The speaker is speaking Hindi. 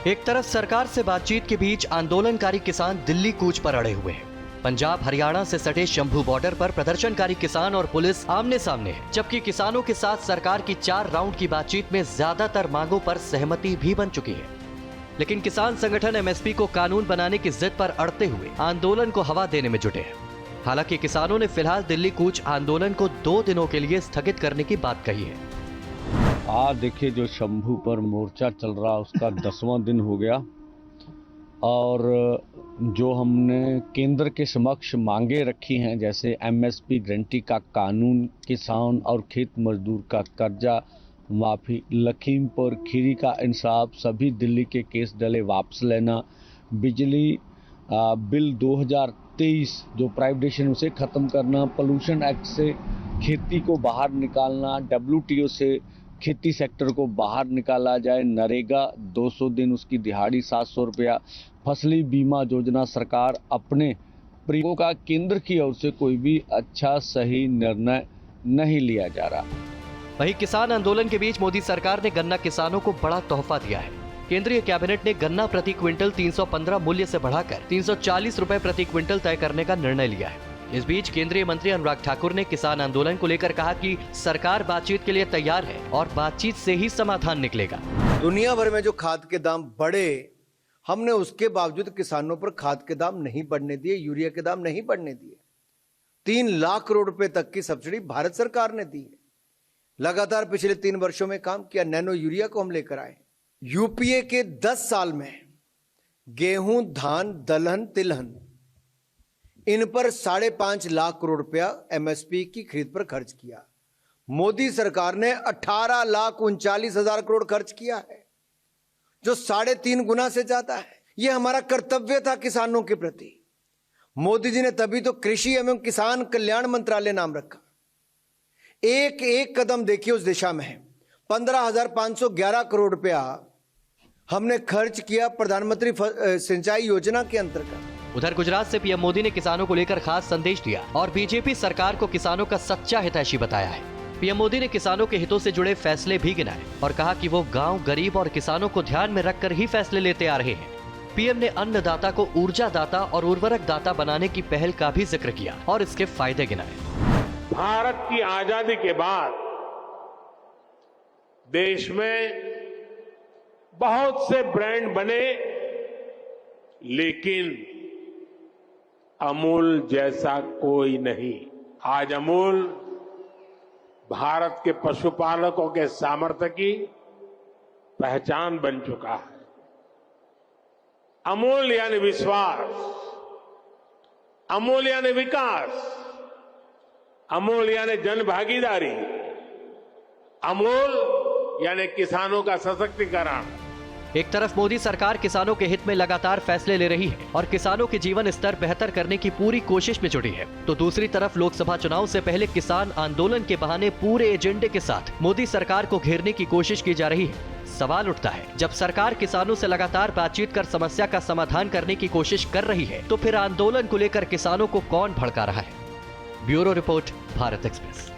एक तरफ सरकार से बातचीत के बीच आंदोलनकारी किसान दिल्ली कूच पर अड़े हुए हैं। पंजाब हरियाणा से सटे शंभू बॉर्डर पर प्रदर्शनकारी किसान और पुलिस आमने सामने है, जबकि किसानों के साथ सरकार की 4 राउंड की बातचीत में ज्यादातर मांगों पर सहमति भी बन चुकी है। लेकिन किसान संगठन एमएसपी को कानून बनाने की जिद पर अड़ते हुए आंदोलन को हवा देने में जुटे हैं। हालांकि किसानों ने फिलहाल दिल्ली कूच आंदोलन को 2 दिनों के लिए स्थगित करने की बात कही है। आज देखिए, जो शंभू पर मोर्चा चल रहा उसका 10वां दिन हो गया और जो हमने केंद्र के समक्ष मांगे रखी हैं, जैसे एमएसपी गारंटी का कानून, किसान और खेत मजदूर का कर्जा माफी, लखीमपुर खीरी का इंसाफ, सभी दिल्ली के केस डले वापस लेना, बिजली बिल 2023 जो प्राइवेटाइजेशन उसे खत्म करना, पोल्यूशन एक्ट से खेती को बाहर निकालना, WTO से खेती सेक्टर को बाहर निकाला जाए, नरेगा 200 दिन उसकी दिहाड़ी 700 रुपया, फसली बीमा योजना सरकार अपने प्रयोगों का केंद्र की ओर से कोई भी अच्छा सही निर्णय नहीं लिया जा रहा। वहीं किसान आंदोलन के बीच मोदी सरकार ने गन्ना किसानों को बड़ा तोहफा दिया है। केंद्रीय कैबिनेट ने गन्ना प्रति क्विंटल 315 मूल्य से बढ़ाकर 340 रुपए प्रति क्विंटल तय करने का निर्णय लिया है। इस बीच केंद्रीय मंत्री अनुराग ठाकुर ने किसान आंदोलन को लेकर कहा कि सरकार बातचीत के लिए तैयार है और बातचीत से ही समाधान निकलेगा। दुनिया भर में जो खाद के दाम बढ़े, हमने उसके बावजूद किसानों पर खाद के दाम नहीं बढ़ने दिए, यूरिया के दाम नहीं बढ़ने दिए। 3 लाख करोड़ रुपए तक की सब्सिडी भारत सरकार ने दी है। लगातार पिछले 3 वर्षों में काम किया। नैनो यूरिया को हम लेकर आए। यूपीए के 10 साल में गेहूं, धान, दलहन, तिलहन, इन पर 5.5 लाख करोड़ रुपया एमएसपी की खरीद पर खर्च किया। मोदी सरकार ने 18,39,000 करोड़ खर्च किया है, जो 3.5 गुना से ज्यादा है। यह हमारा कर्तव्य था किसानों के प्रति। मोदी जी ने तभी तो कृषि एवं किसान कल्याण मंत्रालय नाम रखा। एक एक कदम देखिए उस दिशा में है। 15,511 करोड़ रुपया हमने खर्च किया प्रधानमंत्री सिंचाई योजना के अंतर्गत। उधर गुजरात से पीएम मोदी ने किसानों को लेकर खास संदेश दिया और बीजेपी सरकार को किसानों का सच्चा हितैषी बताया है। पीएम मोदी ने किसानों के हितों से जुड़े फैसले भी गिनाए और कहा कि वो गांव, गरीब और किसानों को ध्यान में रखकर ही फैसले लेते आ रहे हैं। पीएम ने अन्नदाता को ऊर्जा दाता और उर्वरक दाता बनाने की पहल का भी जिक्र किया और इसके फायदे गिनाए। भारत की आजादी के बाद देश में बहुत से ब्रांड बने, लेकिन अमूल जैसा कोई नहीं। आज अमूल भारत के पशुपालकों के सामर्थ्य की पहचान बन चुका है। अमूल यानी विश्वास, अमूल यानी विकास, अमूल यानी जन भागीदारी, अमूल यानी किसानों का सशक्तिकरण। एक तरफ मोदी सरकार किसानों के हित में लगातार फैसले ले रही है और किसानों के जीवन स्तर बेहतर करने की पूरी कोशिश में जुटी है, तो दूसरी तरफ लोकसभा चुनाव से पहले किसान आंदोलन के बहाने पूरे एजेंडे के साथ मोदी सरकार को घेरने की कोशिश की जा रही है। सवाल उठता है, जब सरकार किसानों से लगातार बातचीत कर समस्या का समाधान करने की कोशिश कर रही है, तो फिर आंदोलन को लेकर किसानों को कौन भड़का रहा है? Bureau report, Bharat express.